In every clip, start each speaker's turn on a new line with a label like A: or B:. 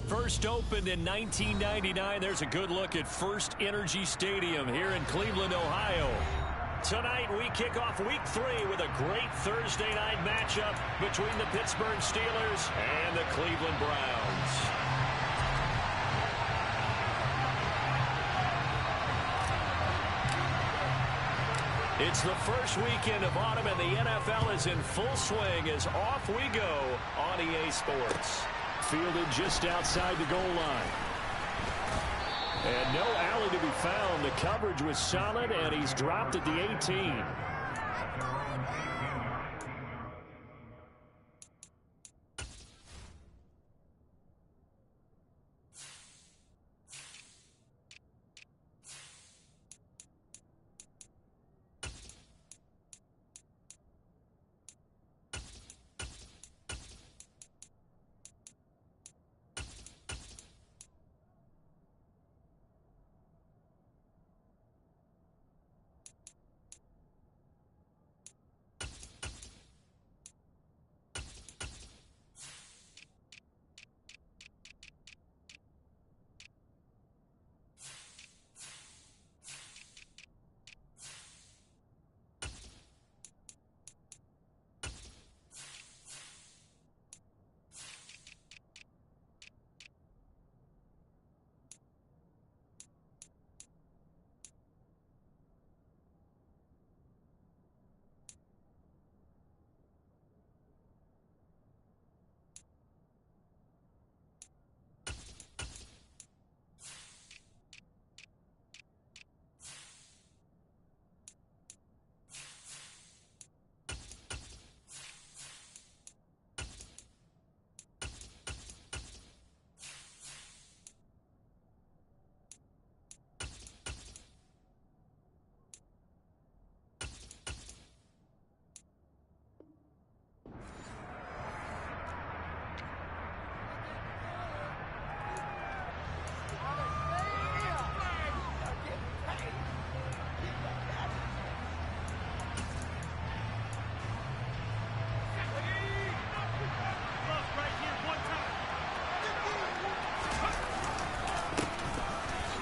A: First opened in 1999. There's a good look at First Energy Stadium here in Cleveland, Ohio. Tonight we kick off week 3 with a great Thursday night matchup between the Pittsburgh Steelers and the Cleveland Browns. It's the first weekend of autumn and the NFL is in full swing as off we go on EA Sports. Fielded just outside the goal line. And no alley to be found. The coverage was solid, and he's dropped at the 18.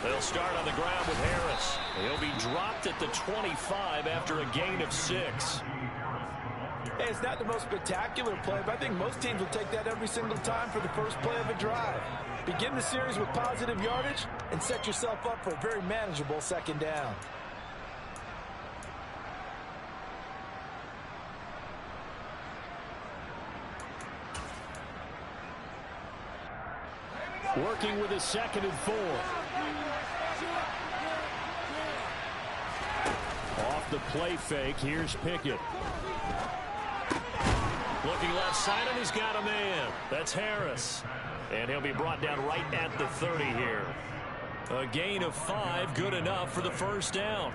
A: They'll start on the ground with Harris. He'll be dropped at the 25 after a gain of 6.
B: Hey, it's not the most spectacular play, but I think most teams will take that every single time for the first play of a drive. Begin the series with positive yardage and set yourself up for a very manageable second down.
A: Working with a 2nd and 4. Off the play fake, here's Pickett. Looking left side, and he's got a man. That's Harris. And he'll be brought down right at the 30 here. A gain of 5, good enough for the first down.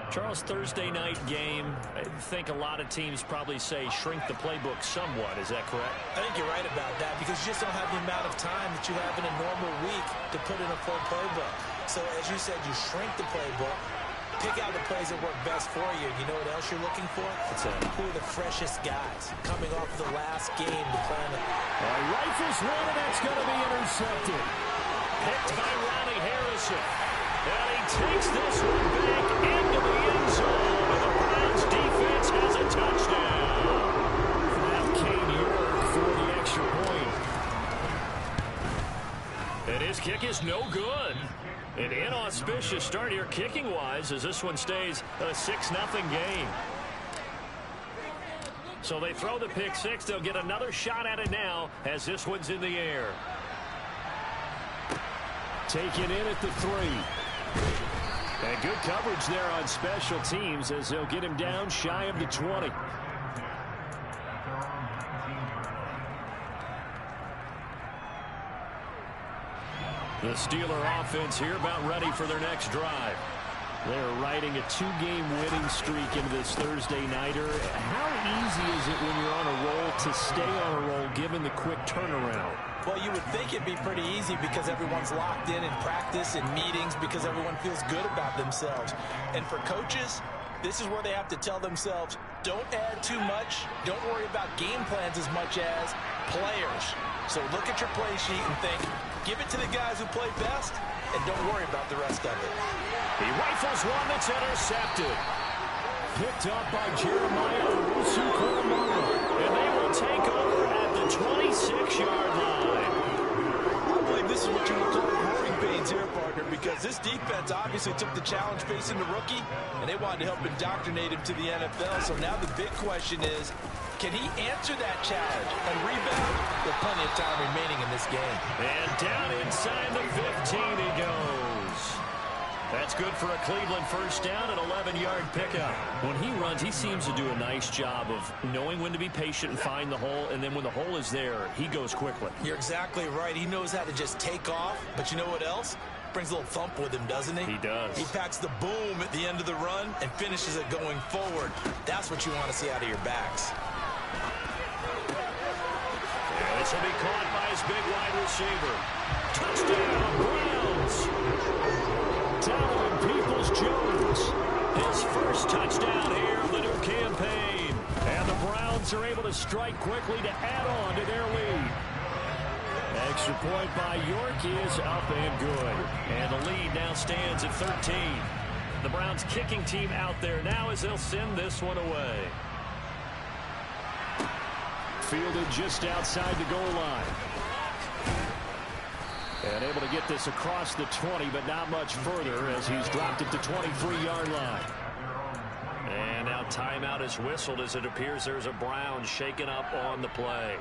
A: Charles, Thursday night game, I think a lot of teams probably say shrink the playbook somewhat. Is that correct?
B: I think you're right about that because you just don't have the amount of time that you have in a normal week to put in a full playbook. So as you said, you shrink the playbook, pick out the plays that work best for you. You know what else you're looking for? Who are the freshest guys coming off the last game to plan it?
A: Rifles one, and that's going to be intercepted. Picked by Ronnie Harrison. And he takes this one back into the end zone. And the Browns defense has a touchdown. Now Kane York for the extra point. And his kick is no good. An inauspicious start here kicking-wise as this one stays a 6-0 game. So they throw the pick 6. They'll get another shot at it now as this one's in the air. Taken in at the 3. And good coverage there on special teams as they'll get him down shy of the 20. The Steeler offense here about ready for their next drive. They're riding a 2-game winning streak into this Thursday nighter. How easy is it when you're on a roll to stay on a roll given the quick turnaround?
B: Well, you would think it'd be pretty easy because everyone's locked in practice and meetings because everyone feels good about themselves. And for coaches, this is where they have to tell themselves, don't add too much. Don't worry about game plans as much as players. So look at your play sheet and think, give it to the guys who play best, and don't worry about the rest of it.
A: He rifles one that's intercepted. Picked up by Jeremiah Owusu-Koramoah. And they will take over at the 26-yard line.
B: I believe this is what you would call growing pains here, partner, because this defense obviously took the challenge facing the rookie, and they wanted to help indoctrinate him to the NFL. So now the big question is, can he answer that challenge and rebound with plenty of time remaining in this game?
A: And down inside the 15 he goes. That's good for a Cleveland first down, an 11-yard pickup. When he runs, he seems to do a nice job of knowing when to be patient and find the hole, and then when the hole is there, he goes quickly.
B: You're exactly right. He knows how to just take off, but you know what else? Brings a little thump with him, doesn't he?
A: He does.
B: He packs the boom at the end of the run and finishes it going forward. That's what you want to see out of your backs.
A: And this will be caught by his big wide receiver. Touchdown, Browns! Donovan Peoples-Jones, his first touchdown here of the new campaign. And the Browns are able to strike quickly to add on to their lead. Extra point by York is up and good. And the lead now stands at 13. The Browns kicking team out there now as they'll send this one away. Fielded just outside the goal line. And able to get this across the 20, but not much further as he's dropped it to 23-yard line. And now timeout is whistled as it appears there's a Brown shaken up on the play.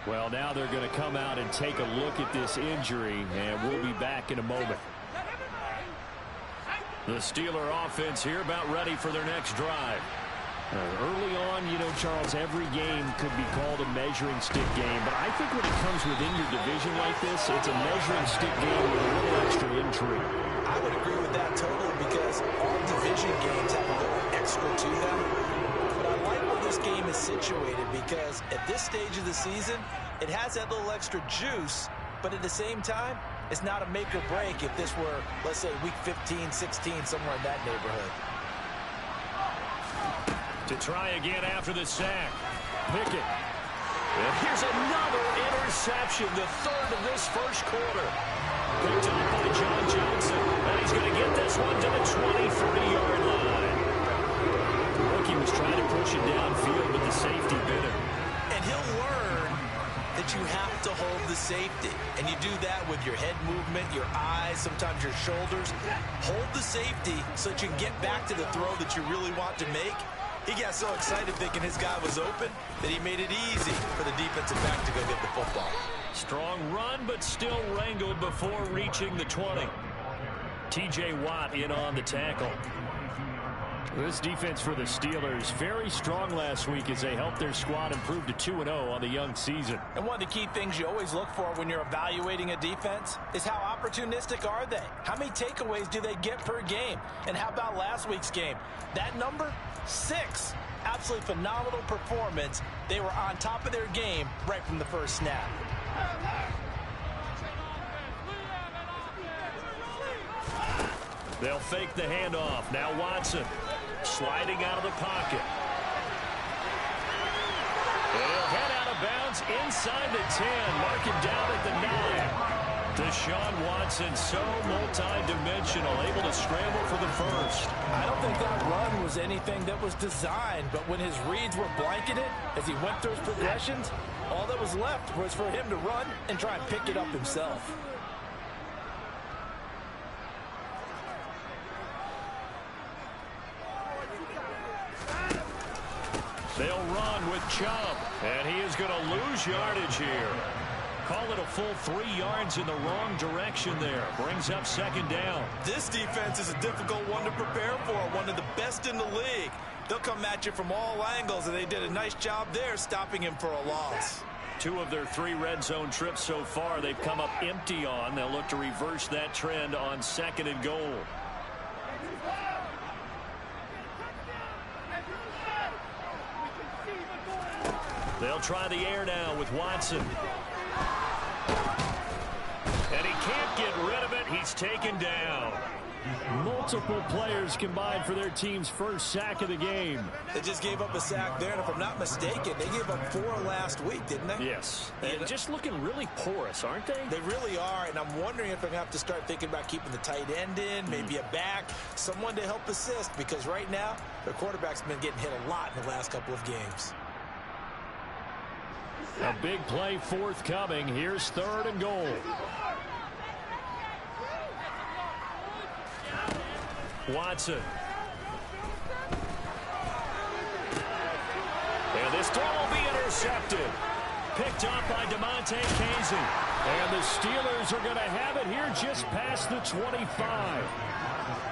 A: Well, now they're going to come out and take a look at this injury, and we'll be back in a moment. The Steeler offense here about ready for their next drive. Early on, you know, Charles, every game could be called a measuring stick game, but I think when it comes within your division like this, it's a measuring stick game with a little extra intrigue.
B: I would agree with that totally because all division games have a little extra to them. But I like where this game is situated because at this stage of the season, it has that little extra juice, but at the same time, it's not a make or break if this were, let's say, week 15, 16, somewhere in that neighborhood.
A: To try again after the sack. Pickett. And here's another interception, the third of this first quarter. Picked up by John Johnson. And he's going to get this one to the 23-yard line. The rookie was trying to push it downfield, but the safety bit him.
B: And he'll learn that you have to hold the safety. And you do that with your head movement, your eyes, sometimes your shoulders. Hold the safety so that you can get back to the throw that you really want to make. He got so excited thinking his guy was open that he made it easy for the defensive back to go get the football.
A: Strong run, but still wrangled before reaching the 20. T.J. Watt in on the tackle. This defense for the Steelers, very strong last week as they helped their squad improve to 2-0 on the young season.
B: And one of the key things you always look for when you're evaluating a defense is how opportunistic are they? How many takeaways do they get per game? And how about last week's game? That number? 6. Absolutely phenomenal performance. They were on top of their game right from the first snap.
A: They'll fake the handoff. Now Watson sliding out of the pocket. And he'll head out of bounds inside the 10. Mark him down at the 9. Deshaun Watson, so multi-dimensional, able to scramble for the first.
B: I don't think that run was anything that was designed, but when his reads were blanketed, as he went through his progressions, all that was left was for him to run and try and pick it up himself.
A: They'll run with Chubb, and he is going to lose yardage here. Call it a full 3 yards in the wrong direction there. Brings up second down.
B: This defense is a difficult one to prepare for, one of the best in the league. They'll come at you from all angles, and they did a nice job there stopping him for a loss.
A: 2 of their 3 red zone trips so far they've come up empty on. They'll look to reverse that trend on second and goal. They'll try the air now with Watson. And he can't get rid of it. He's taken down. Multiple players combined for their team's first sack of the game.
B: They just gave up a sack there, and if I'm not mistaken, they gave up 4 last week, didn't they?
A: Yes. And just looking really porous, aren't they?
B: They really are, and I'm wondering if they're going to have to start thinking about keeping the tight end in, maybe a back, someone to help assist, because right now, their quarterback's been getting hit a lot in the last couple of games.
A: A big play forthcoming. Here's 3rd and goal. Watson. And this throw will be intercepted. Picked up by DeMonte Casey. And the Steelers are going to have it here just past the 25.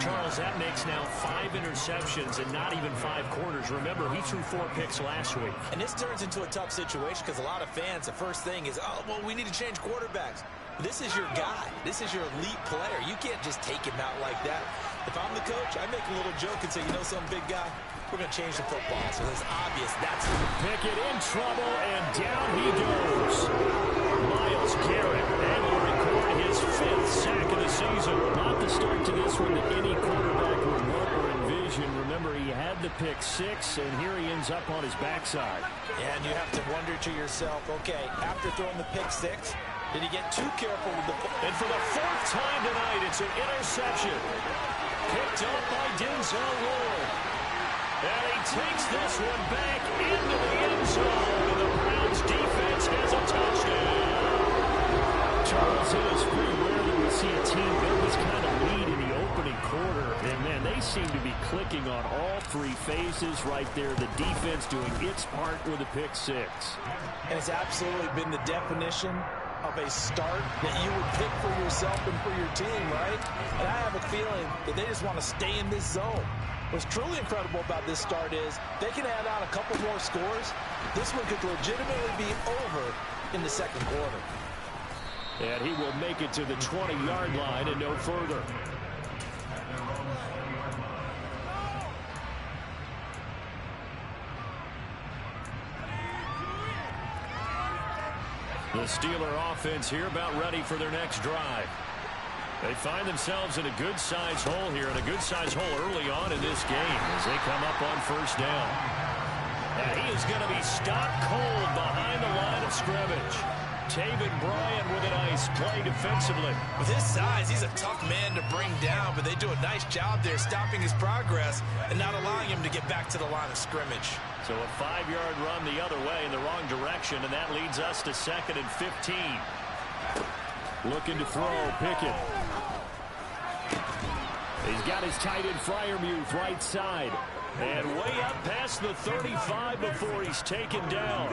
A: Charles, that makes now 5 interceptions in not even 5 quarters. Remember, he threw 4 picks last week.
B: And this turns into a tough situation because a lot of fans, the first thing is, oh, well, we need to change quarterbacks. This is your guy. This is your elite player. You can't just take him out like that. If I'm the coach, I make a little joke and say, you know something, big guy? We're going to change the football. So it's obvious that's it.
A: Pickett in trouble, and down he goes. Myles Garrett able to record his 5th sack of the season. Not the start to this one that any quarterback would want or envision. Remember, he had the pick 6, and here he ends up on his backside.
B: And you have to wonder to yourself, okay, after throwing the pick 6, did he get too careful with the ball?
A: And for the 4th time tonight, it's an interception. Picked up by Denzel Ward. And he takes this one back into the end zone. And the Browns defense has a touchdown. Charles, it is pretty rare that we see a team get this kind of lead in the opening quarter. And, man, they seem to be clicking on all 3 phases right there. The defense doing its part with a pick 6.
B: And it's absolutely been the definition of a start that you would pick for yourself and for your team, right? And I have a feeling that they just want to stay in this zone. What's truly incredible about this start is they can add on a couple more scores. This one could legitimately be over in the 2nd quarter.
A: And he will make it to the 20-yard line and no further. The Steeler offense here about ready for their next drive. They find themselves in a good-sized hole here, and a good-sized hole early on in this game as they come up on 1st down. And he is going to be stopped cold behind the line of scrimmage. Taven Bryan with a nice play defensively.
B: With his size, he's a tough man to bring down, but they do a nice job there stopping his progress and not allowing him to get back to the line of scrimmage.
A: So a 5-yard run the other way in the wrong direction, and that leads us to 2nd and 15. Looking to throw, Pickett. He's got his tight end Freiermuth right side. And way up past the 35 before he's taken down.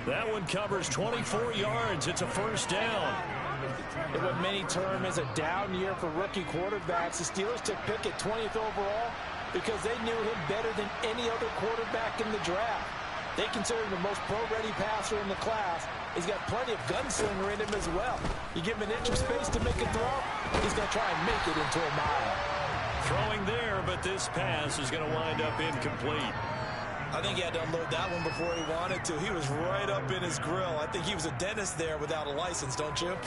A: That one covers 24 yards. It's a 1st down.
B: In what many term is a down year for rookie quarterbacks, the Steelers took Pickett 20th overall because they knew him better than any other quarterback in the draft. They consider him the most pro-ready passer in the class. He's got plenty of gunslinger in him as well. You give him an inch of space to make a throw, he's going to try and make it into a mile.
A: Throwing there, but this pass is going to wind up incomplete.
B: I think he had to unload that one before he wanted to. He was right up in his grill. I think he was a dentist there without a license, don't you?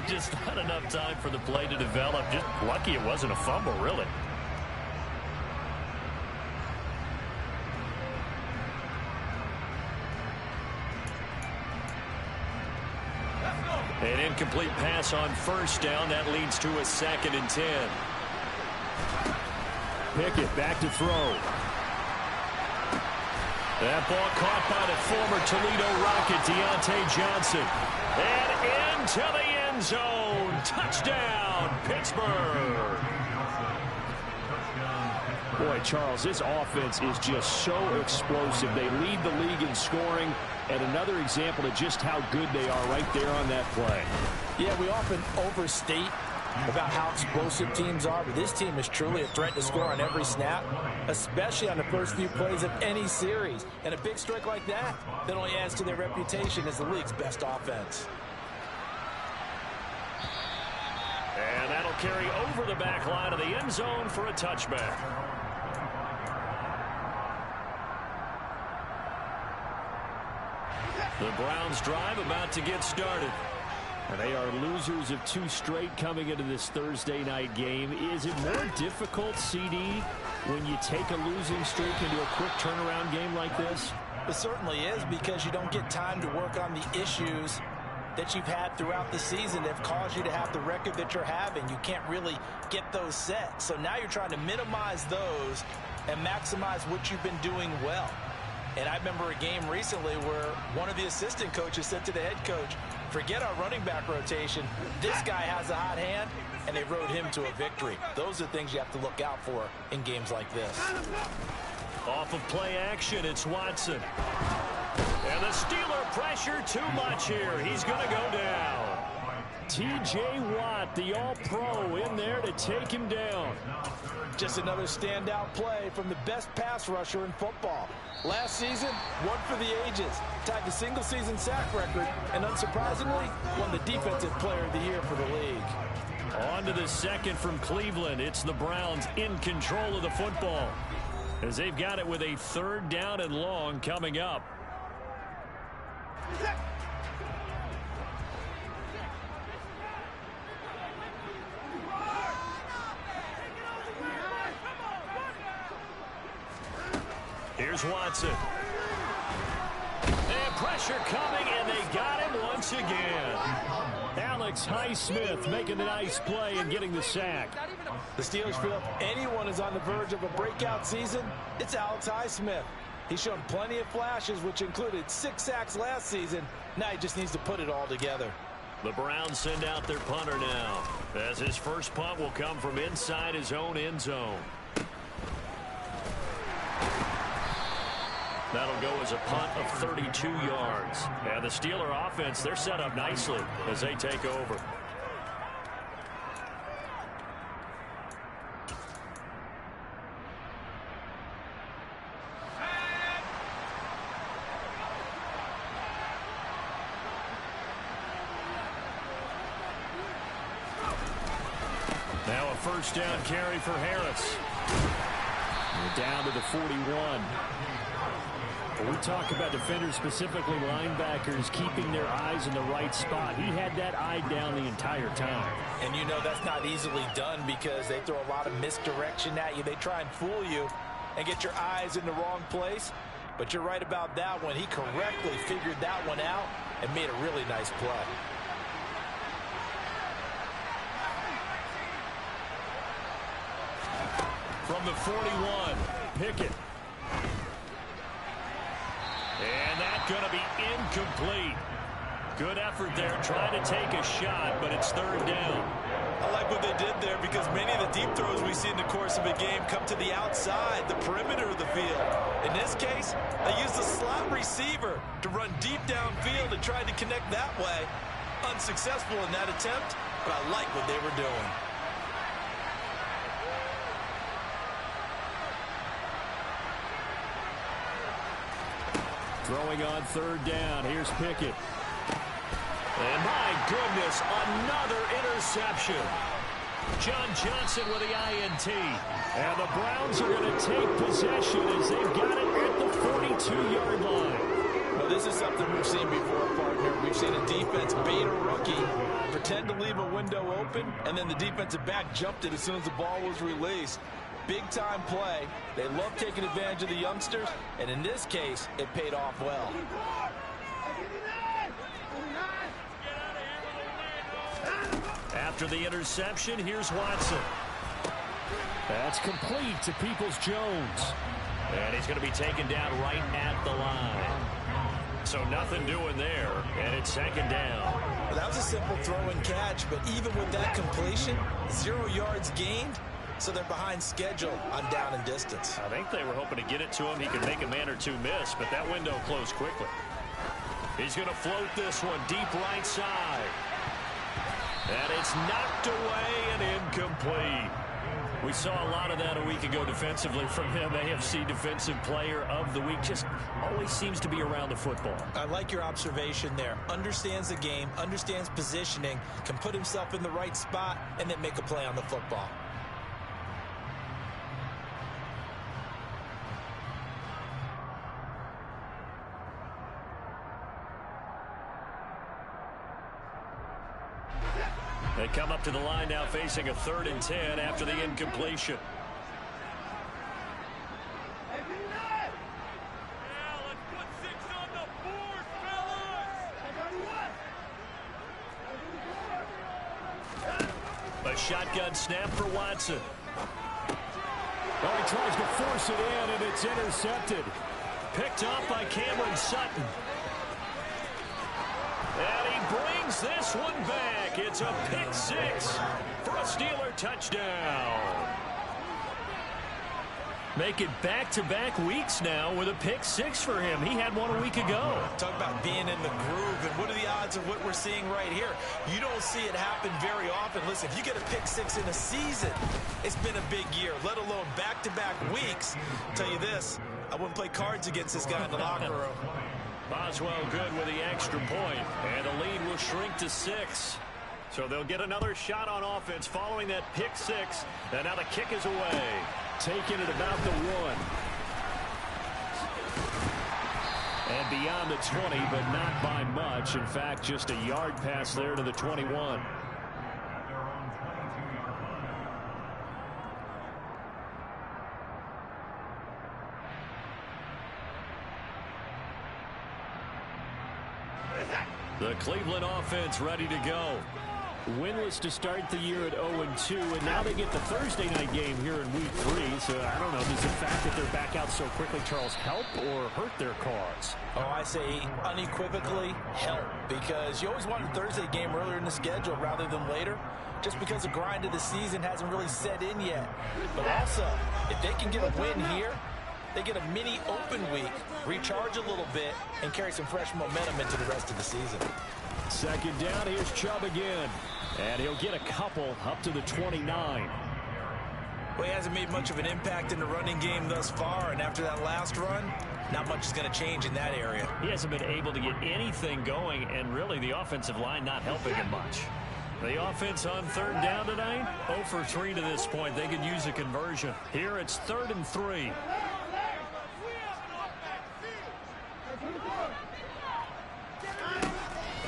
A: Just not enough time for the play to develop. Just lucky it wasn't a fumble, really. An incomplete pass on 1st down. That leads to a 2nd and 10. Pickett back to throw. That ball caught by the former Toledo Rocket, Deontay Johnson. And into the end zone. Touchdown, Pittsburgh. Boy, Charles, this offense is just so explosive. They lead the league in scoring, and another example of just how good they are right there on that play.
B: Yeah, we often overstate about how explosive teams are, but this team is truly a threat to score on every snap, especially on the first few plays of any series. And a big strike like that only adds to their reputation as the league's best offense.
A: And that'll carry over the back line of the end zone for a touchback. The Browns drive about to get started. They are losers of 2 straight coming into this Thursday night game. Is it more difficult, CD, when you take a losing streak into a quick turnaround game like this?
B: It certainly is, because you don't get time to work on the issues that you've had throughout the season that have caused you to have the record that you're having. You can't really get those set. So now you're trying to minimize those and maximize what you've been doing well. And I remember a game recently where one of the assistant coaches said to the head coach, forget our running back rotation. This guy has a hot hand, and they rode him to a victory. Those are things you have to look out for in games like this.
A: Off of play action, it's Watson. And the Steeler pressure too much here. He's going to go down. T.J. Watt, the All-Pro, in there to take him down.
B: Just another standout play from the best pass rusher in football. Last season, one for the ages, tied the single-season sack record, and unsurprisingly, won the Defensive Player of the Year for the league.
A: On to the second from Cleveland. It's the Browns in control of the football, as they've got it with a 3rd down and long coming up. Here's Watson. And pressure coming, and they got him once again. Alex Highsmith making the nice play and getting the sack.
B: The Steelers feel if anyone is on the verge of a breakout season, it's Alex Highsmith. He's shown plenty of flashes, which included 6 sacks last season. Now he just needs to put it all together.
A: The Browns send out their punter now, as his first punt will come from inside his own end zone. That'll go as a punt of 32 yards. And the Steeler offense, they're set up nicely as they take over. Now a first down carry for Harris. We're down to the 41. We talk about defenders, specifically linebackers, keeping their eyes in the right spot. He had that eye down the entire time.
B: And you know that's not easily done because they throw a lot of misdirection at you. They try and fool you and get your eyes in the wrong place. But you're right about that one. He correctly figured that one out and made a really nice play.
A: From the 41, Pickett. And that's going to be incomplete. Good effort there, trying to take a shot, but it's 3rd down.
B: I like what they did there because many of the deep throws we see in the course of a game come to the outside, the perimeter of the field. In this case, they used the slot receiver to run deep downfield and tried to connect that way. Unsuccessful in that attempt, but I like what they were doing.
A: Throwing on 3rd down. Here's Pickett. And my goodness, another interception. John Johnson with the INT. And the Browns are going to take possession as they've got it at the 42-yard line.
B: Well, this is something we've seen before, partner. We've seen a defense bait a rookie, pretend to leave a window open, and then the defensive back jumped it as soon as the ball was released. Big-time play. They love taking advantage of the youngsters, and in this case, it paid off well.
A: After the interception, here's Watson. That's complete to Peoples-Jones. And he's going to be taken down right at the line. So nothing doing there, and it's 2nd down.
B: Well, that was a simple throw and catch, but even with that completion, 0 yards gained. So they're behind schedule on down and distance.
A: I think they were hoping to get it to him. He could make a man or two miss, but that window closed quickly. He's going to float this one deep right side. And it's knocked away and incomplete. We saw a lot of that a week ago defensively from him. AFC Defensive Player of the Week. Just always seems to be around the football.
B: I like your observation there. Understands the game, understands positioning, can put himself in the right spot, and then make a play on the football.
A: They come up to the line now facing a 3rd and 10 after the incompletion. A shotgun snap for Watson.
C: Well, he tries to force it in, and it's intercepted.
A: Picked up by Cameron Sutton. And he brings this one back. It's a pick 6 for a Steeler touchdown. Make it back-to-back weeks now with a pick 6 for him. He had one a week ago.
B: Talk about being in the groove, and what are the odds of what we're seeing right here? You don't see it happen very often. Listen, if you get a pick 6 in a season, it's been a big year, let alone back-to-back weeks. I'll tell you this, I wouldn't play cards against this guy in the locker room.
A: Boswell good with the extra point, and the lead will shrink to 6. So they'll get another shot on offense following that pick 6, and now the kick is away.
C: Taking it about the 1.
A: And beyond the 20, but not by much. In fact, just a yard pass there to the 21. The Cleveland offense ready to go.
C: Winless to start the year at 0-2, and now they get the Thursday night game here in Week 3. So I don't know, does the fact that they're back out so quickly, Charles, help or hurt their cause?
B: Oh, I say unequivocally help, because you always want a Thursday game earlier in the schedule rather than later, just because the grind of the season hasn't really set in yet. But also, if they can get a win here, they get a mini open week, recharge a little bit, and carry some fresh momentum into the rest of the season.
C: 2nd down, here's Chubb again. And he'll get a couple up to the 29.
B: Well, he hasn't made much of an impact in the running game thus far, and after that last run, not much is going to change in that area.
A: He hasn't been able to get anything going, and really the offensive line not helping him much. The offense on 3rd down tonight, 0 for 3 to this point. They could use a conversion. Here it's 3rd and 3.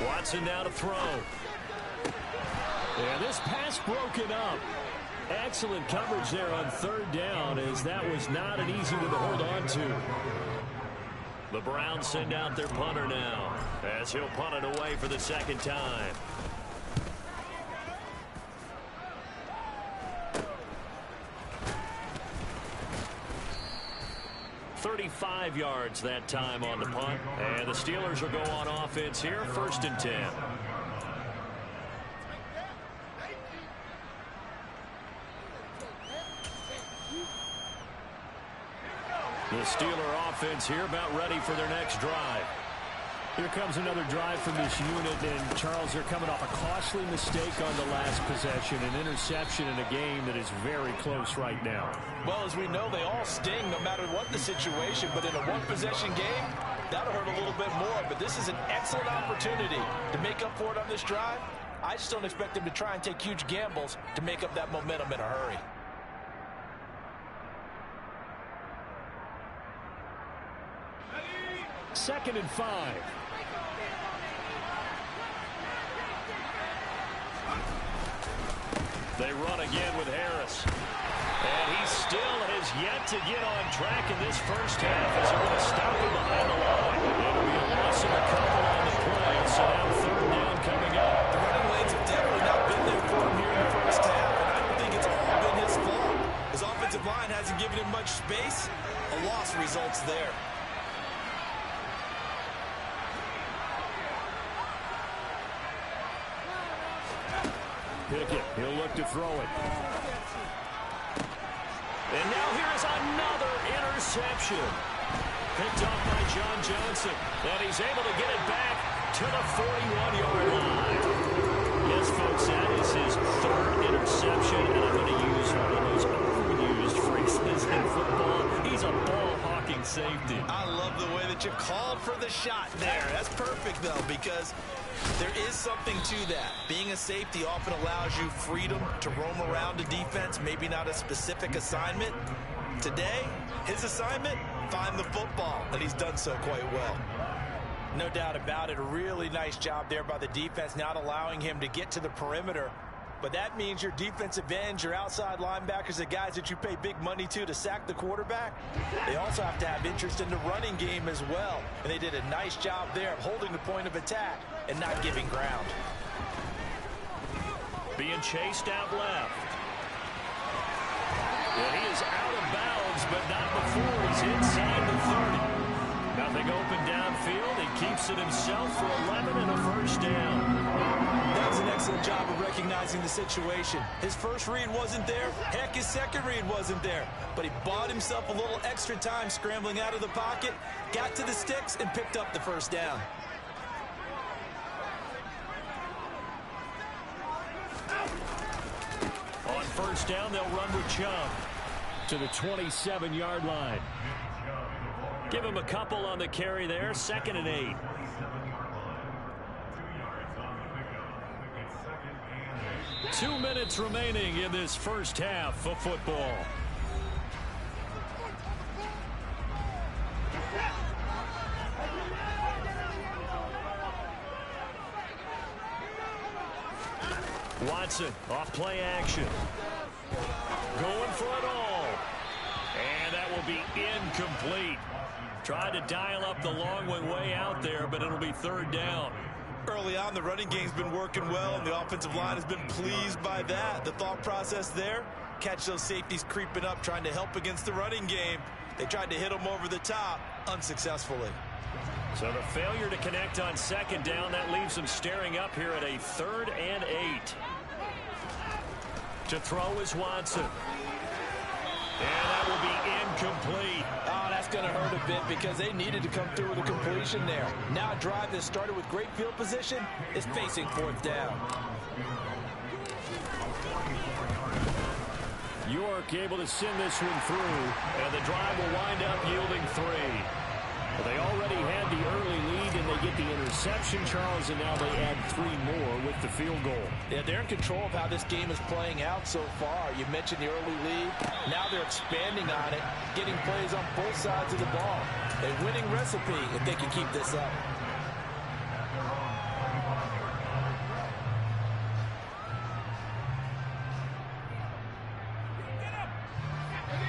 A: Watson now to throw.
C: And this pass broken up. Excellent coverage there on 3rd down, as that was not an easy one to hold on to.
A: The Browns send out their punter now, as he'll punt it away for the 2nd time. "35 yards that time on the punt, and the Steelers will go on offense here, 1st and 10. The Steeler offense here about ready for their next drive.
C: Here comes another drive from this unit, and Charles, they're coming off a costly mistake on the last possession, an interception in a game that is very close right now.
B: Well, as we know, they all sting no matter what the situation, but in a one-possession game, that'll hurt a little bit more. But this is an excellent opportunity to make up for it on this drive. I just don't expect them to try and take huge gambles to make up that momentum in a hurry.
C: Second and 5.
A: They run again with Harris. And he still has yet to get on track in this first half as they're going to stop him behind the line. It'll be a loss of a couple on the play, so now 3rd down coming up.
B: The running lanes have definitely not been there for him here in the first half, and I don't think it's all been his fault. His offensive line hasn't given him much space. A loss results there.
C: Pickett, he'll look to throw it.
A: And now here's another interception. Picked up by John Johnson. And he's able to get it back to the 41-yard line. Yes, folks, that is his 3rd interception. And I'm going to use one of those overused phrases in football. He's a ball-hawking safety.
B: I love the way that you called for the shot there. That's perfect, though, because there is something to that. Being a safety often allows you freedom to roam around the defense, maybe not a specific assignment. Today, his assignment, find the football, and he's done so quite well. No doubt about it. A really nice job there by the defense, not allowing him to get to the perimeter But that means your defensive ends, your outside linebackers, the guys that you pay big money to sack the quarterback, they also have to have interest in the running game as well. And they did a nice job there of holding the point of attack and not giving ground.
A: Being chased out left. And he is out of bounds, but not before he's inside the 30. Nothing open downfield. He keeps it himself for 11 and a first down.
B: That was an excellent job of recognizing the situation. His first read wasn't there. Heck, his second read wasn't there. But he bought himself a little extra time scrambling out of the pocket, got to the sticks, and picked up the first down.
A: On first down, they'll run with Chubb to the 27-yard line. Give him a couple on the carry there. 2nd and 8. Two minutes remaining in this first half of football. Watson off play action. Going for it all. And that will be incomplete. Tried to dial up the long one way out there, but it'll be 3rd down.
B: Early on, the running game's been working well, and the offensive line has been pleased by that. The thought process there, catch those safeties creeping up, trying to help against the running game. They tried to hit them over the top, unsuccessfully.
A: So the failure to connect on 2nd down, that leaves them staring up here at a 3rd and 8. To throw is Watson. And that will be incomplete.
B: Oh, that's going to hurt a bit because they needed to come through with a completion there. Now a drive that started with great field position is facing 4th down.
A: York able to send this one through, and the drive will wind up yielding 3. Well, they already had the early lead, and they get the interception, Charles, and now they add 3 more with the field goal.
B: Yeah, they're in control of how this game is playing out so far. You mentioned the early lead. Now they're expanding on it, getting plays on both sides of the ball. A winning recipe if they can keep this up.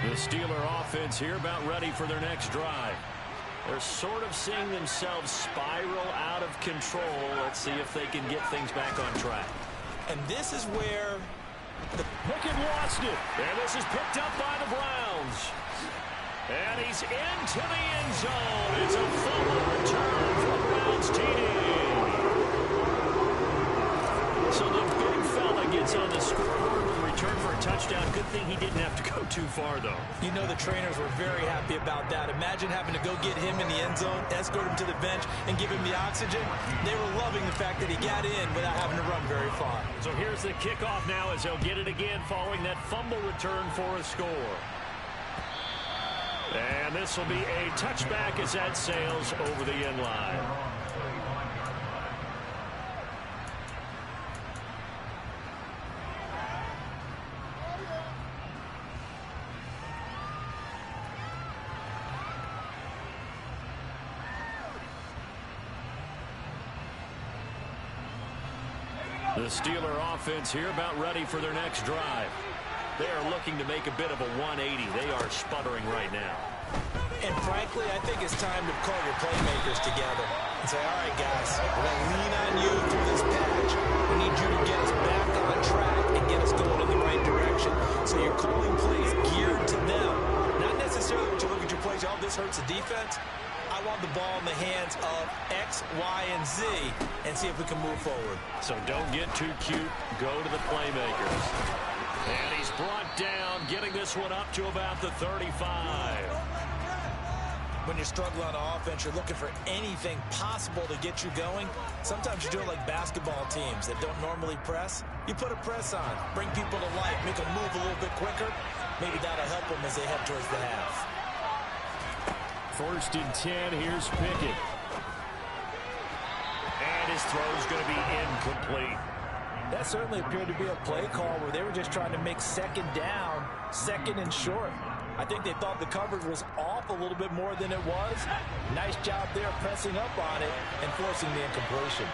A: The Steeler offense here about ready for their next drive. They're sort of seeing themselves spiral out of control. Let's see if they can get things back on track.
B: And this is where
A: Pickett lost it. And this is picked up by the Browns. And he's into the end zone. It's a fumble return for the Browns TD. So the big fella gets on the scoreboard with a return for a touchdown. Good thing he didn't have to go too far, though.
B: You know the trainers were very happy about that. Imagine having to go get him in the end zone, escort him to the bench, and give him the oxygen. They were loving the fact that he got in without having to run very far.
A: So here's the kickoff now as he'll get it again following that fumble return for a score. And this will be a touchback as that sails over the end line. The Steeler offense here about ready for their next drive. They are looking to make a bit of a 180. They are sputtering right now.
B: And frankly, I think it's time to call your playmakers together and say, all right, guys, we're going to lean on you through this patch. We need you to get us back on track and get us going in the right direction. So you're calling plays geared to them. Not necessarily that you look at your plays, oh, this hurts the defense. I want the ball in the hands of X, Y, and Z and see if we can move forward.
A: So don't get too cute. Go to the playmakers. And he's brought down, getting this one up to about the 35.
B: When you're struggling on offense, you're looking for anything possible to get you going. Sometimes you do it like basketball teams that don't normally press. You put a press on, bring people to life, make them move a little bit quicker. Maybe that'll help them as they head towards the half.
A: 1st and 10, here's Pickett. And his throw's going to be incomplete.
B: That certainly appeared to be a play call where they were just trying to make 2nd down, 2nd and short. I think they thought the coverage was off a little bit more than it was. Nice job there pressing up on it and forcing the incompletion.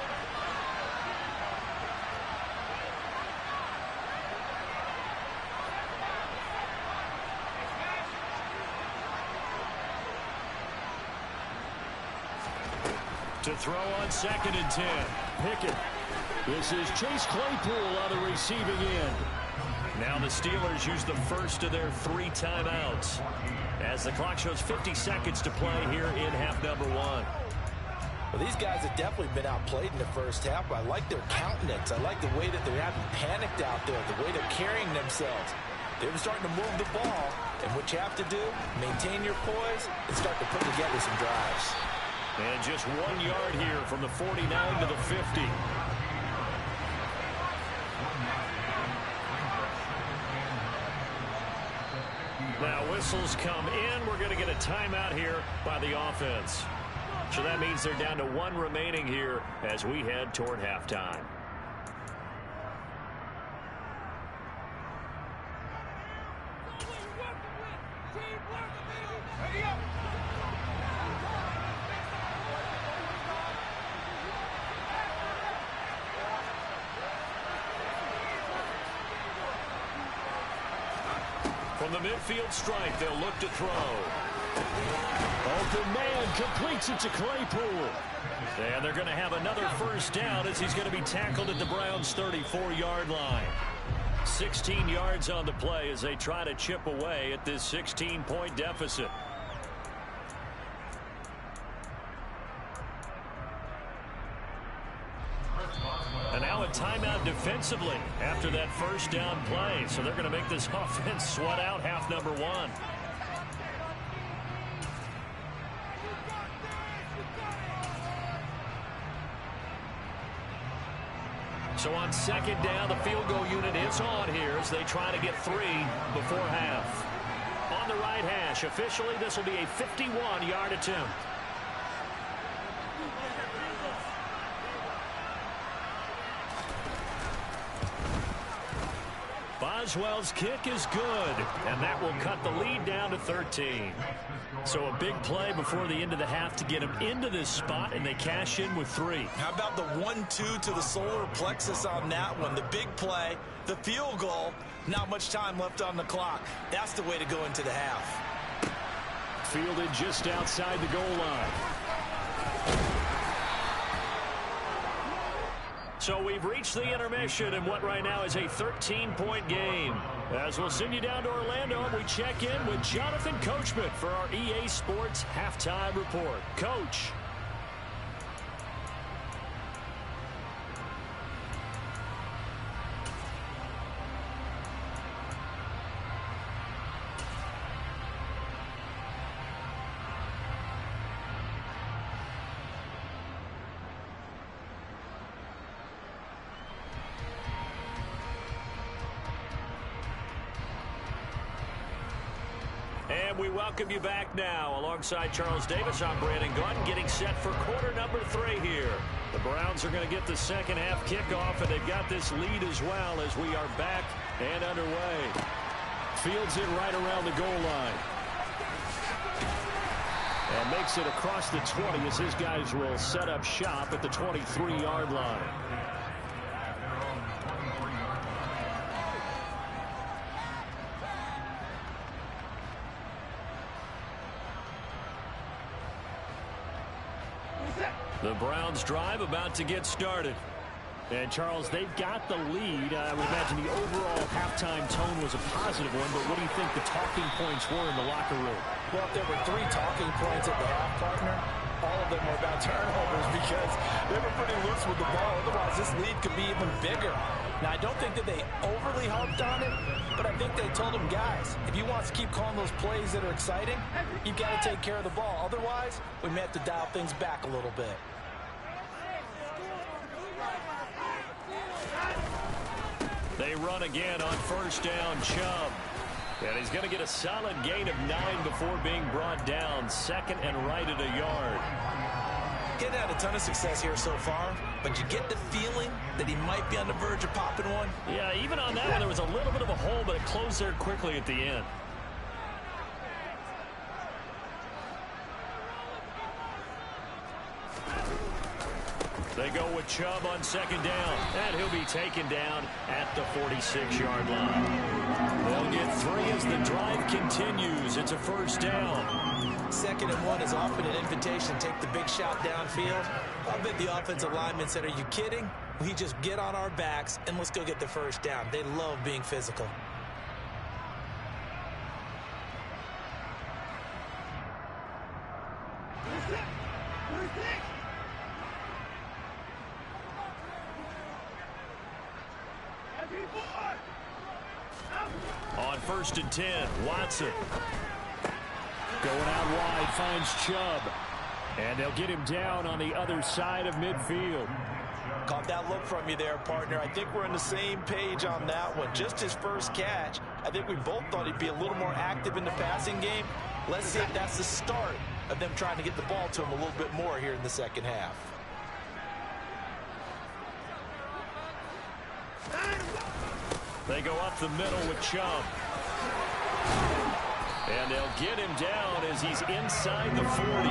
A: To throw on 2nd and 10. Pickett. This is Chase Claypool on the receiving end. Now the Steelers use the first of their 3 timeouts as the clock shows 50 seconds to play here in half number 1.
B: Well, these guys have definitely been outplayed in the first half. I like their countenance. I like the way that they're having panicked out there, the way they're carrying themselves. They're starting to move the ball, and what you have to do, maintain your poise and start to put together some drives.
A: And just 1 yard here from the 49 to the 50. Now whistles come in. We're going to get a timeout here by the offense. So that means they're down to 1 remaining here as we head toward halftime. From the midfield stripe, they'll look to throw. Open man completes it to Claypool. And they're going to have another first down as he's going to be tackled at the Browns' 34-yard line. 16 yards on the play as they try to chip away at this 16-point deficit. And now a timeout defensively after that first down play. So they're going to make this offense sweat out half number 1. So on 2nd down, the field goal unit is on here as they try to get 3 before half. On the right hash, officially this will be a 51-yard attempt. Boswell's kick is good, and that will cut the lead down to 13. So a big play before the end of the half to get them into this spot, and they cash in with 3.
B: How about the 1-2 to the solar plexus on that one? The big play, the field goal, not much time left on the clock. That's the way to go into the half.
A: Fielded just outside the goal line. So we've reached the intermission in what right now is a 13-point game. As we'll send you down to Orlando, we check in with Jonathan Coachman for our EA Sports Halftime Report. Coach. And we welcome you back now. Alongside Charles Davis, I'm Brandon Gaudin, getting set for quarter number 3 here. The Browns are going to get the second half kickoff, and they've got this lead as well as we are back and underway. Fields it right around the goal line. And makes it across the 20 as his guys will set up shop at the 23-yard line. The Browns drive about to get started. And, Charles, they've got the lead. I would imagine the overall halftime tone was a positive one, but what do you think the talking points were in the locker room?
B: Well, if there were 3 talking points at the half, partner, all of them were about turnovers because they were pretty loose with the ball. Otherwise, this lead could be even bigger. Now, I don't think that they overly harped on it, but I think they told them, guys, if you want to keep calling those plays that are exciting, you've got to take care of the ball. Otherwise, we may have to dial things back a little bit.
A: They run again on first down, Chubb. And he's going to get a solid gain of 9 before being brought down. 2nd and right at a yard.
B: Getting had a ton of success here so far, but you get the feeling that he might be on the verge of popping one.
A: Yeah, even on that one, there was a little bit of a hole, but it closed there quickly at the end. They go with Chubb on 2nd down, and he'll be taken down at the 46-yard line. They'll get 3 as the drive continues. It's a first down.
B: 2nd and 1 is often an invitation to take the big shot downfield. I bet the offensive lineman said, are you kidding? We just get on our backs and let's go get the first down. They love being physical.
A: On 1st and 10, Watson.
C: Going out wide, finds Chubb. And they'll get him down on the other side of midfield.
B: Caught that look from you there, partner. I think we're on the same page on that one. Just his first catch. I think we both thought he'd be a little more active in the passing game. Let's see if that's the start of them trying to get the ball to him a little bit more here in the second half.
A: They go up the middle with Chubb. And they'll get him down as he's inside the 40.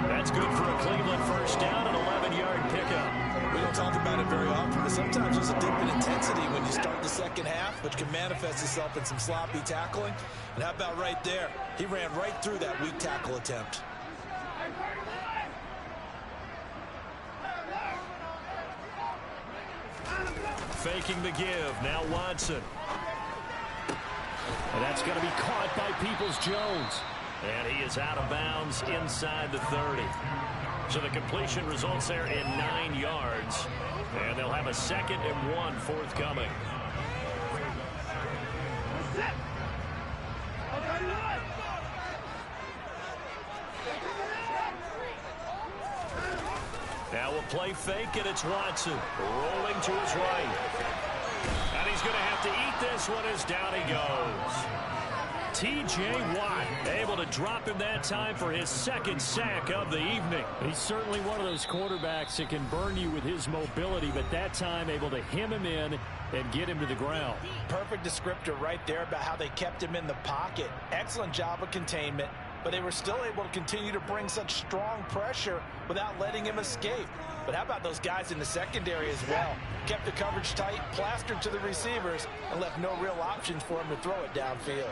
A: That's good for a Cleveland first down, an 11-yard pickup.
B: We don't talk about it very often, but sometimes there's a dip in intensity when you start the second half, which can manifest itself in some sloppy tackling. And how about right there? He ran right through that weak tackle attempt.
A: Faking the give. Now Watson.
C: And that's going to be caught by Peoples-Jones.
A: And he is out of bounds inside the 30. So the completion results there in 9 yards. And they'll have a 2nd and 1 forthcoming. Now we'll play fake, and it's Watson rolling to his right. And he's going to have to eat this one as down he goes. T.J. Watt able to drop him that time for his 2nd sack of the evening.
C: He's certainly one of those quarterbacks that can burn you with his mobility, but that time able to hem him in and get him to the ground.
B: Perfect descriptor right there about how they kept him in the pocket. Excellent job of containment, but they were still able to continue to bring such strong pressure without letting him escape. But how about those guys in the secondary as well? Kept the coverage tight, plastered to the receivers, and left no real options for him to throw it downfield.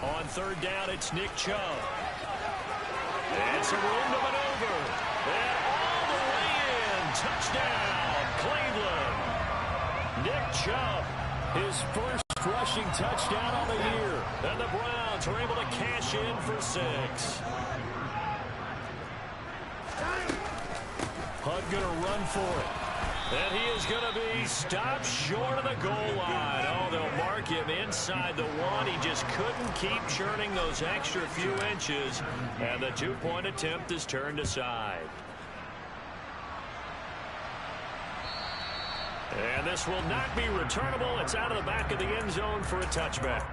A: On 3rd down, it's Nick Chubb. And some room to maneuver. And all the way in. Touchdown, Cleveland. Nick Chubb, his first rushing touchdown on the year. And the Browns are able to cash in for 6. Hunt going to run for it. And he is going to be stopped short of the goal line. Oh, they'll mark him inside the 1. He just couldn't keep churning those extra few inches. And the 2-point attempt is turned aside. And this will not be returnable. It's out of the back of the end zone for a touchback.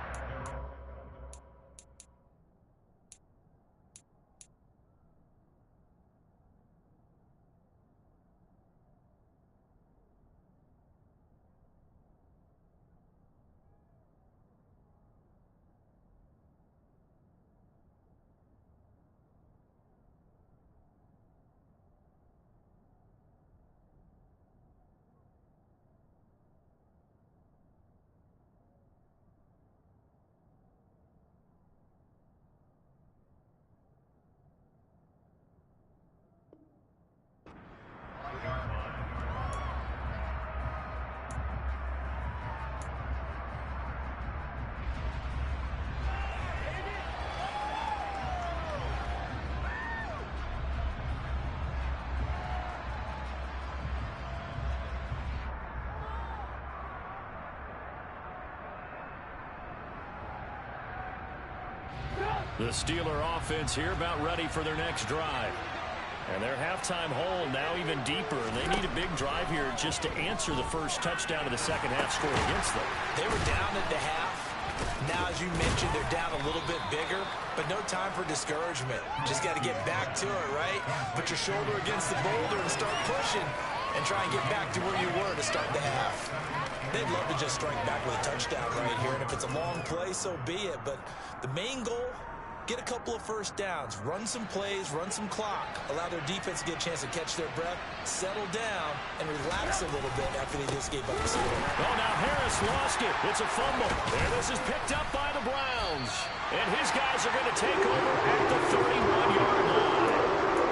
A: The Steeler offense here about ready for their next drive. And their halftime hole now even deeper. And they need a big drive here just to answer the first touchdown of the second half score against them.
B: They were down at the half. Now, as you mentioned, they're down a little bit bigger, but no time for discouragement. Just got to get back to it, right? Put your shoulder against the boulder and start pushing and try and get back to where you were to start the half. They'd love to just strike back with a touchdown right here, and if it's a long play, so be it. But the main goal, get a couple of first downs, run some plays, run some clock, allow their defense to get a chance to catch their breath, settle down, and relax a little bit after they just gave up the score.
A: Oh, now Harris lost it. It's a fumble. And this is picked up by the Browns. And his guys are going to take over at the 31-yard line.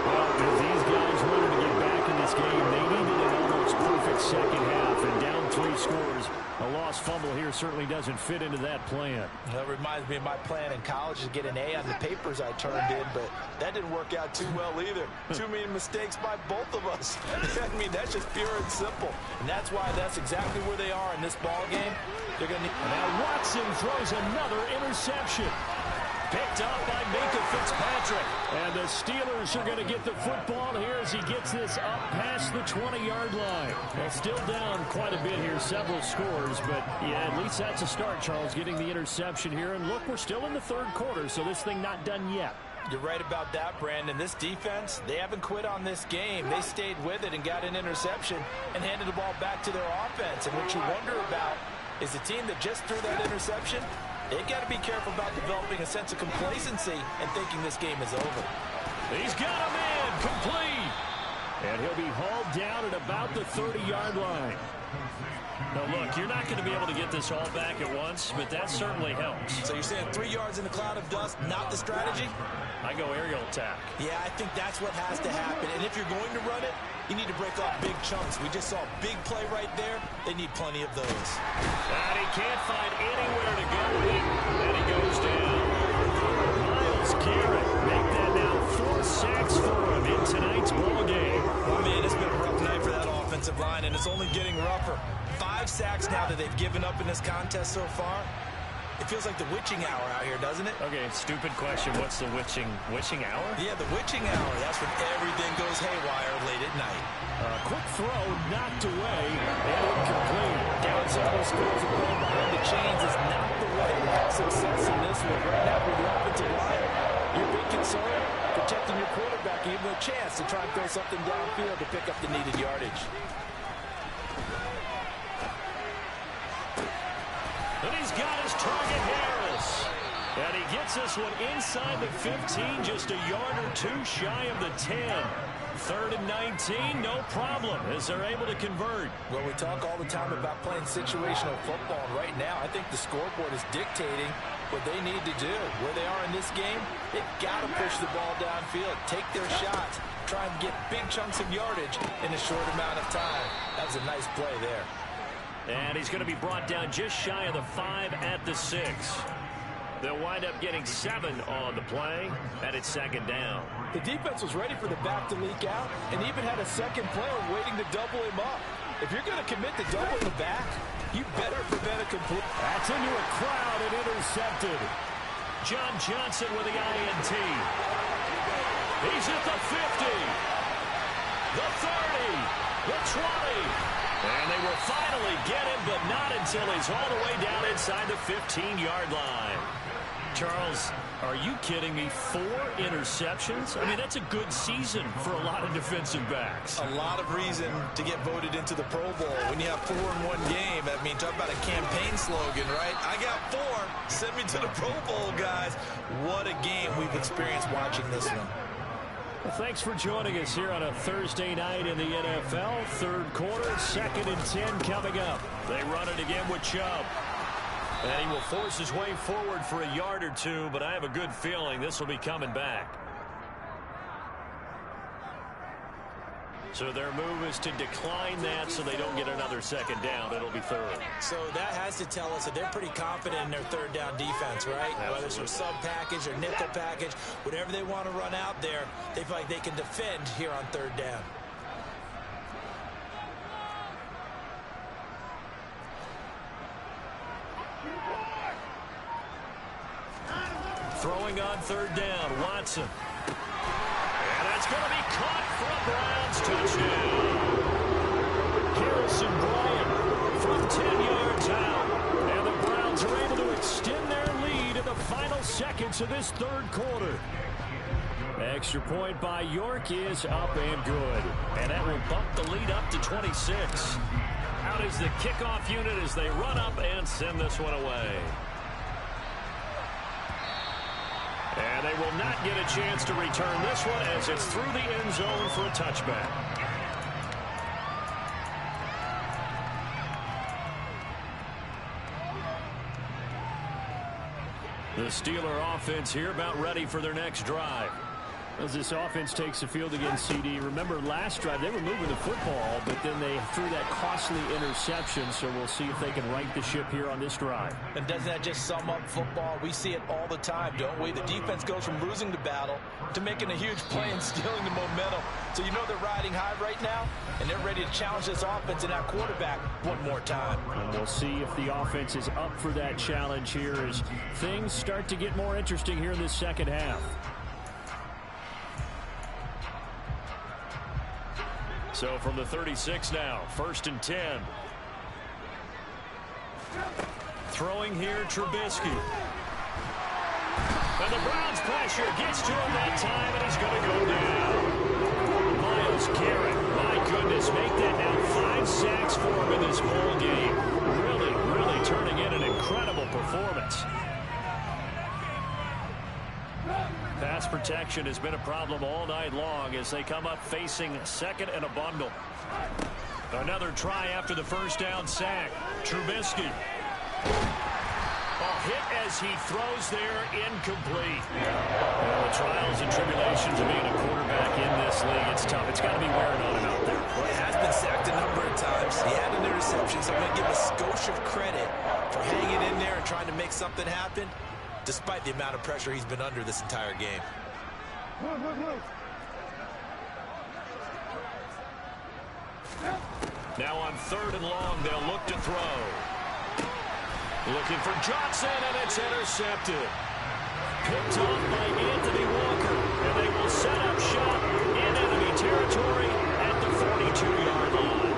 A: Well, if these guys wanted to get back in this game, they needed an almost perfect second half. And down 3 scores, a lost fumble here certainly doesn't fit into that plan.
B: That reminds me of my plan in college to get an A on the papers I turned in, but that didn't work out too well either. Too many mistakes by both of us. I mean, that's just pure and simple. And that's why that's exactly where they are in this ball game. They're going to.
A: Now Watson throws another interception. Picked up by Minkah Fitzpatrick. And the Steelers are going to get the football here as he gets this up past the 20-yard line. Well, still down quite a bit here, several scores. But, yeah, at least that's a start, Charles, getting the interception here. And, look, we're still in the third quarter, so this thing not done yet.
B: You're right about that, Brandon. This defense, they haven't quit on this game. They stayed with it and got an interception and handed the ball back to their offense. And what you wonder about is the team that just threw that interception, they've got to be careful about developing a sense of complacency and thinking this game is over.
A: He's got a man complete. And he'll be hauled down at about the 30-yard line. Now, look, you're not going to be able to get this all back at once, but that certainly helps.
B: So you're saying 3 yards in a cloud of dust, not the strategy?
A: I go aerial attack.
B: Yeah, I think that's what has to happen. And if you're going to run it, you need to break off big chunks. We just saw a big play right there. They need plenty of those.
A: And he can't find anywhere to go with it. And he goes down. Myles Garrett make that now 4 sacks for him in tonight's ball game.
B: Oh, man, it's been a rough night for that offensive line, and it's only getting rougher. 5 sacks now that they've given up in this contest so far. It feels like the witching hour out here, doesn't it?
A: Okay, stupid question. What's the witching hour?
B: Yeah, the witching hour. That's when everything goes haywire late at night.
A: Quick throw, knocked away, and incomplete.
B: Down several scores and going behind the chains is not the way to have success in this one. Right now with the offensive line, your big concern, protecting your quarterback, give him a chance to try and throw something downfield to pick up the needed yardage.
A: And he's got his target, Harris. And he gets this one inside the 15, just a yard or 2 shy of the 10. 3rd and 19, no problem, as they're able to convert.
B: Well, we talk all the time about playing situational football. And right now, I think the scoreboard is dictating what they need to do. Where they are in this game, they've got to push the ball downfield, take their shots, try and get big chunks of yardage in a short amount of time. That was a nice play there.
A: And he's going to be brought down just shy of the 5 at the 6. They'll wind up getting 7 on the play, and it's 2nd down.
B: The defense was ready for the back to leak out and even had a second player waiting to double him up. If you're going to commit to doubling the back, you better prevent a complete.
A: That's into a crowd and intercepted. John Johnson with the INT. He's at the 50, the 30, the 20. And they will finally get him, but not until he's all the way down inside the 15-yard line. Charles, are you kidding me? 4 interceptions? I mean, that's a good season for a lot of defensive backs.
B: A lot of reason to get voted into the Pro Bowl. When you have 4 in one game, I mean, talk about a campaign slogan, right? I got 4. Send me to the Pro Bowl, guys. What a game we've experienced watching this one.
A: Well, thanks for joining us here on a Thursday night in the NFL. 3rd quarter, 2nd and 10 coming up. They run it again with Chubb. And he will force his way forward for a yard or 2, but I have a good feeling this will be coming back. So their move is to decline that so they don't get another 2nd down. It'll be 3rd.
B: So that has to tell us that they're pretty confident in their 3rd down defense, right?
A: Absolutely.
B: Whether it's a sub package or nickel package, whatever they want to run out there, they feel like they can defend here on 3rd down.
A: Throwing on 3rd down, Watson. And that's going to be caught for a Browns touchdown. Harrison Bryant from 10 yards out. And the Browns are able to extend their lead in the final seconds of this 3rd quarter. Extra point by York is up and good. And that will bump the lead up to 26. Out is the kickoff unit as they run up and send this one away. And they will not get a chance to return this one as it's through the end zone for a touchback. The Steeler offense here about ready for their next drive.
C: As this offense takes the field against CD, remember last drive they were moving the football, but then they threw that costly interception, so we'll see if they can right the ship here on this drive.
B: And doesn't that just sum up football? We see it all the time, don't we? The defense goes from losing the battle to making a huge play and stealing the momentum. So you know they're riding high right now, and they're ready to challenge this offense and that quarterback one more time.
C: And we'll see if the offense is up for that challenge here as things start to get more interesting here in this second half.
A: So from the 36 now, 1st and 10. Throwing here, Trubisky. And the Browns pressure gets to him that time, and he's going to go down. Myles Garrett, my goodness, make that now 5 sacks for him in this whole game. Really turning in an incredible performance. Pass protection has been a problem all night long as they come up facing second and a bundle. Another try after the first down sack. Trubisky. Hit as he throws there, incomplete. Well, the trials and tribulations of being a quarterback in this league, it's tough. It's got to be wearing on him out there.
B: Well, he has been sacked a number of times. He had an interception, so I'm going to give a skosh of credit for hanging in there and trying to make something happen, despite the amount of pressure he's been under this entire game.
A: Now on 3rd and long, they'll look to throw. Looking for Johnson, and it's intercepted. Picked off by Anthony Walker, and they will set up shop in enemy territory at the 42-yard line.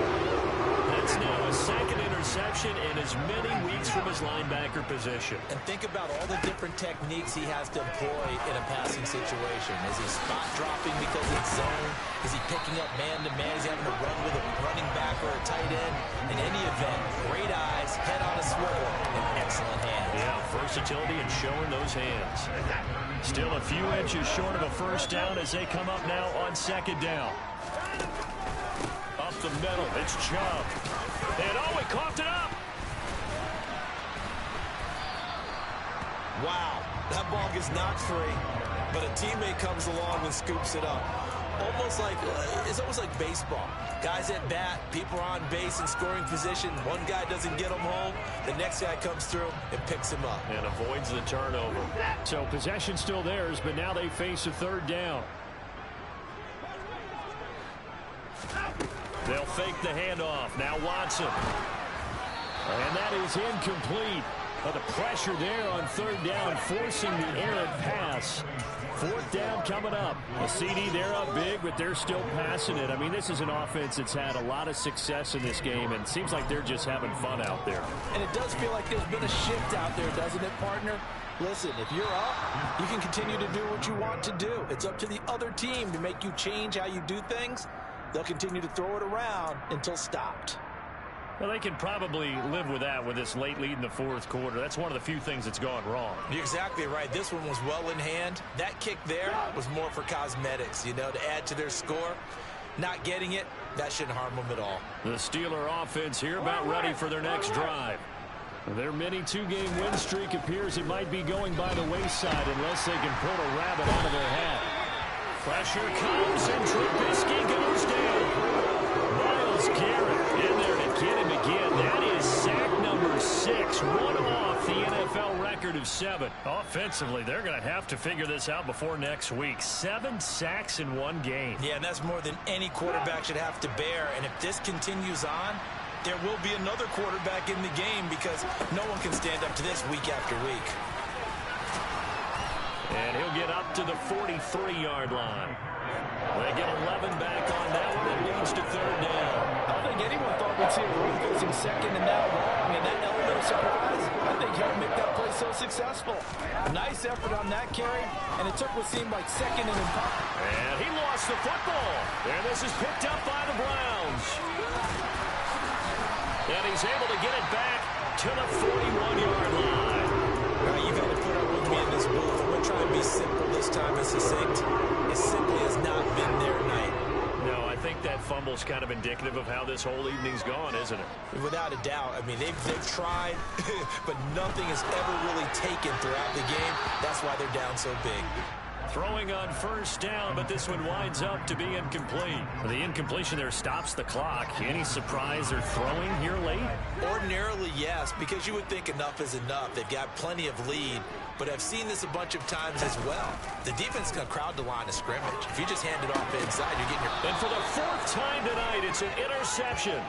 A: That's now a second interception in as many weeks from his linebacker position.
B: And think about all the different techniques he has to employ in a passing situation. Is he spot dropping because it's zone? Is he picking up man-to-man? Is he having to run with a running back or a tight end? In any event, great eyes, head on a swivel, and excellent hands.
A: Yeah, versatility and showing those hands. Still a few inches short of a first down as they come up now on 2nd down. Up the middle, it's Chubb. And he coughed it up.
B: Wow, that ball gets knocked free, but a teammate comes along and scoops it up. It's almost like baseball. Guys at bat, people are on base in scoring position. One guy doesn't get them home. The next guy comes through and picks him up.
A: And avoids the turnover.
C: So possession still theirs, but now they face a 3rd down.
A: They'll fake the handoff. Now Watson.
C: And that is incomplete. The pressure there on 3rd down, forcing the errant pass. 4th down coming up. A CD, they're up big, but they're still passing it. I mean, this is an offense that's had a lot of success in this game, and it seems like they're just having fun out there.
B: And it does feel like there's been a shift out there, doesn't it, partner? Listen, if you're up, you can continue to do what you want to do. It's up to the other team to make you change how you do things. They'll continue to throw it around until stopped.
A: Well, they can probably live with that with this late lead in the 4th quarter. That's one of the few things that's gone wrong.
B: You're exactly right. This one was well in hand. That kick there was more for cosmetics, to add to their score. Not getting it, that shouldn't harm them at all.
A: The Steeler offense here about ready for their next drive.
C: Their mini 2-game win streak appears it might be going by the wayside unless they can pull a rabbit out of their hat.
A: Pressure comes, and Trubisky goes down. Myles Garrett in there to get him again. That is sack number 6, one off the NFL record of 7. Offensively, they're going to have to figure this out before next week. 7 sacks in one game.
B: Yeah, and that's more than any quarterback should have to bear. And if this continues on, there will be another quarterback in the game because no one can stand up to this week after week.
A: And he'll get up to the 43-yard line. They get 11 back on that one. It leads to 3rd down.
B: I don't think anyone thought we'd see a run facing 2nd and that long. And that element of surprise, I think, helped make that play so successful. Nice effort on that carry, and it took what seemed like 2nd and impossible.
A: And he lost the football. And this is picked up by the Browns. And he's able to get it back to the 41-yard line.
B: Now, you've had to put up with me in this booth. I'm going to try and be really simple this time and succinct. It simply has not been their night.
A: No, I think that fumble's kind of indicative of how this whole evening's gone, isn't it?
B: Without a doubt. I mean, they've tried, but nothing has ever really taken throughout the game. That's why they're down so big.
A: Throwing on first down, but this one winds up to be incomplete. The incompletion there stops the clock. Any surprise they're throwing here late?
B: Ordinarily, yes, because you would think enough is enough. They've got plenty of lead, but I've seen this a bunch of times as well. The defense can crowd the line of scrimmage. If you just hand it off inside, you're getting your...
A: And for the fourth time tonight, it's an interception.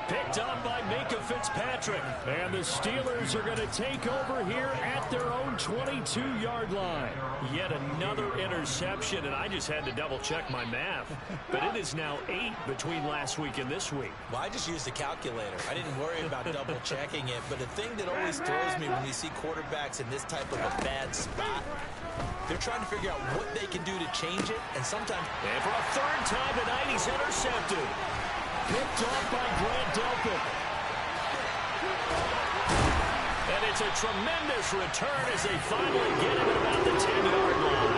A: Picked up by Minkah Fitzpatrick. And the Steelers are going to take over here at their own 22-yard line. Yet another interception, and I just had to double-check my math. But it is now 8 between last week and this week.
B: Well, I just used a calculator. I didn't worry about double-checking it. But the thing that always throws me when you see quarterbacks in this type of a bad spot, they're trying to figure out what they can do to change it. And sometimes...
A: And for a third time tonight, he's intercepted. Picked off by Grant Delpit. And it's a tremendous return as they finally get him at about the 10-yard line.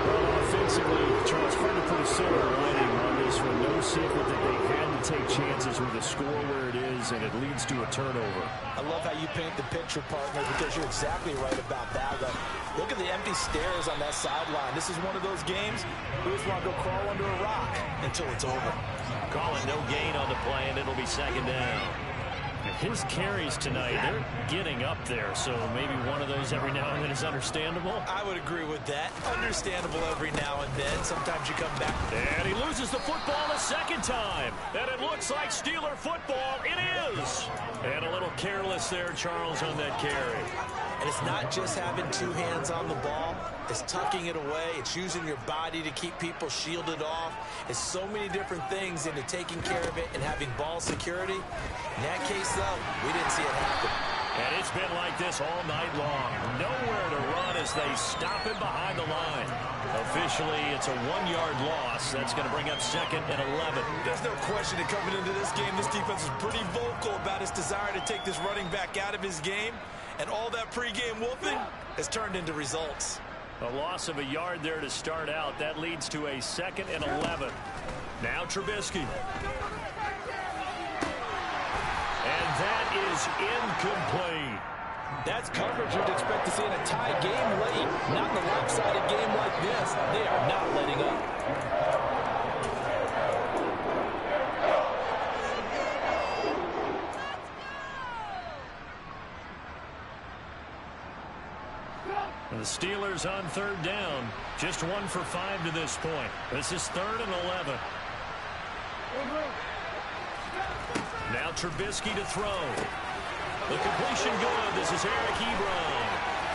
A: Well, offensively, Charles, hard to put a silver lining on this one. No secret that they had to take chances with the score where it is, and it leads to a turnover.
B: I love how you paint the picture, partner, because you're exactly right about that. Look at the empty stares on that sideline. This is one of those games we just want to go crawl under a rock until it's over.
A: Call it no gain on the play, and it'll be second down. His carries tonight, they're getting up there, so maybe one of those every now and then is understandable.
B: I would agree with that. Understandable every now and then. Sometimes you come back.
A: And he loses the football a second time. And it looks like Steeler football. It is. And a little careless there, Charles, on that carry.
B: And it's not just having two hands on the ball. It's tucking it away. It's using your body to keep people shielded off. It's so many different things into taking care of it and having ball security. In that case, though, we didn't see it happen.
A: And it's been like this all night long. Nowhere to run as they stop him behind the line. Officially, it's a 1-yard loss. That's going to bring up second and 11.
B: There's no question that coming into this game, this defense is pretty vocal about its desire to take this running back out of his game. And all that pregame wolfing has turned into results.
A: A loss of a yard there to start out. That leads to a second and 11. Now Trubisky. And that is incomplete.
B: That's coverage you'd expect to see in a tie game late. Not in a lopsided game like this. They are not letting up.
A: The Steelers on third down. Just 1 for 5 to this point. This is third and 11. Now Trubisky to throw. The completion good. This is Eric Ebron.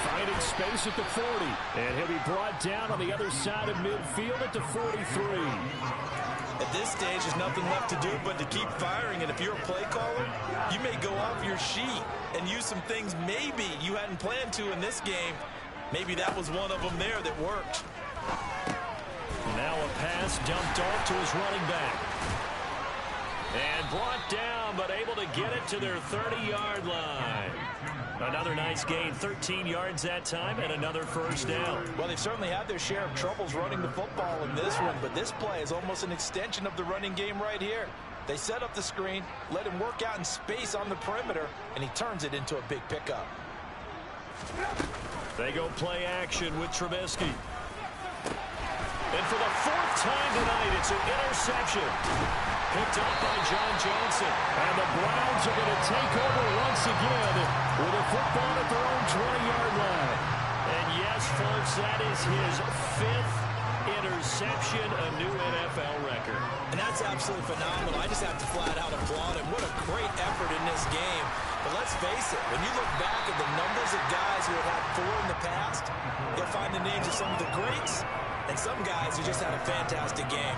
A: Finding space at the 40. And he'll be brought down on the other side of midfield at the 43.
B: At this stage, there's nothing left to do but to keep firing. And if you're a play caller, you may go off your sheet and use some things maybe you hadn't planned to in this game. Maybe that was one of them there that worked.
A: Now a pass dumped off to his running back. And brought down, but able to get it to their 30-yard line. Another nice gain, 13 yards that time, and another first down.
B: Well, they've certainly had their share of troubles running the football in this one, but this play is almost an extension of the running game right here. They set up the screen, let him work out in space on the perimeter, and he turns it into a big pickup.
A: They go play action with Trubisky. And for the fourth time tonight, it's an interception. Picked up by John Johnson. And the Browns are going to take over once again with a football at their own 20-yard line. And yes, folks, that is his 5th interception, a new NFL record.
B: And that's absolutely phenomenal. I just have to flat out applaud him. What a great effort in this game. But let's face it, when you look back at the numbers of guys who have had 4 in the past, you'll find the names of some of the greats and some guys who just had a fantastic game.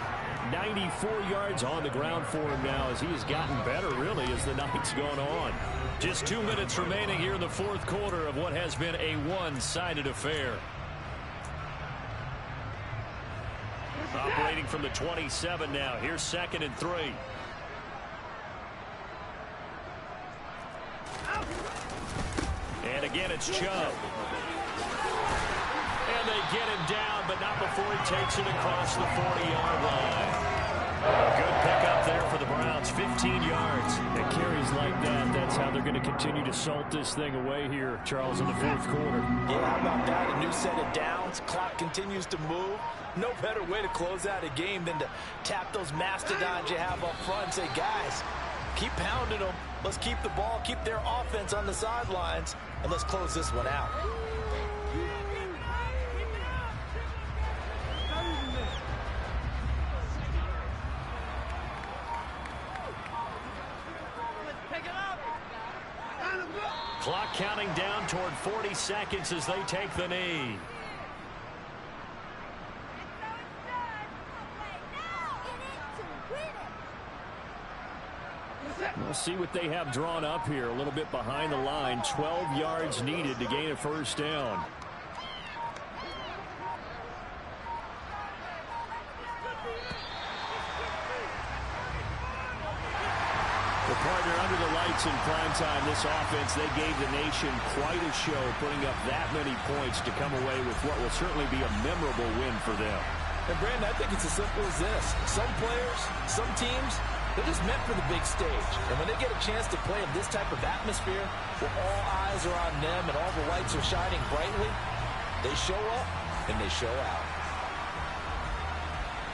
A: 94 yards on the ground for him now as he has gotten better, really, as the night's gone on. Just 2 minutes remaining here in the fourth quarter of what has been a one-sided affair. Operating from the 27 now. Here's second and 3. And again, it's Chubb. And they get him down, but not before he takes it across the 40-yard line. A good pickup there for the Browns, 15 yards.
C: And carries like that, that's how they're going to continue to salt this thing away here, Charles, in the fourth quarter.
B: Yeah, how about that? A new set of downs. Clock continues to move. No better way to close out a game than to tap those mastodons you have up front and say, guys, keep pounding them. Let's keep the ball, keep their offense on the sidelines, and let's close this one out.
A: Clock counting down toward 40 seconds as they take the knee.
C: We'll see what they have drawn up here. A little bit behind the line. 12 yards needed to gain a first down. The partner under the lights in prime time. This offense, they gave the nation quite a show, putting up that many points to come away with what will certainly be a memorable win for them.
B: And Brandon, I think it's as simple as this. Some players, some teams, they're just meant for the big stage. And when they get a chance to play in this type of atmosphere, where all eyes are on them and all the lights are shining brightly, they show up and they show out.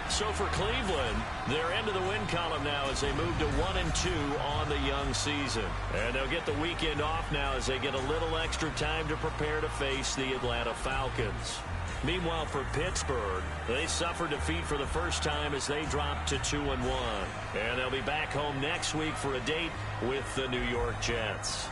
A: So for Cleveland, they're into the win column now as they move to 1-2 on the young season. And they'll get the weekend off now as they get a little extra time to prepare to face the Atlanta Falcons. Meanwhile, for Pittsburgh, they suffered defeat for the first time as they dropped to 2-1. And they'll be back home next week for a date with the New York Jets.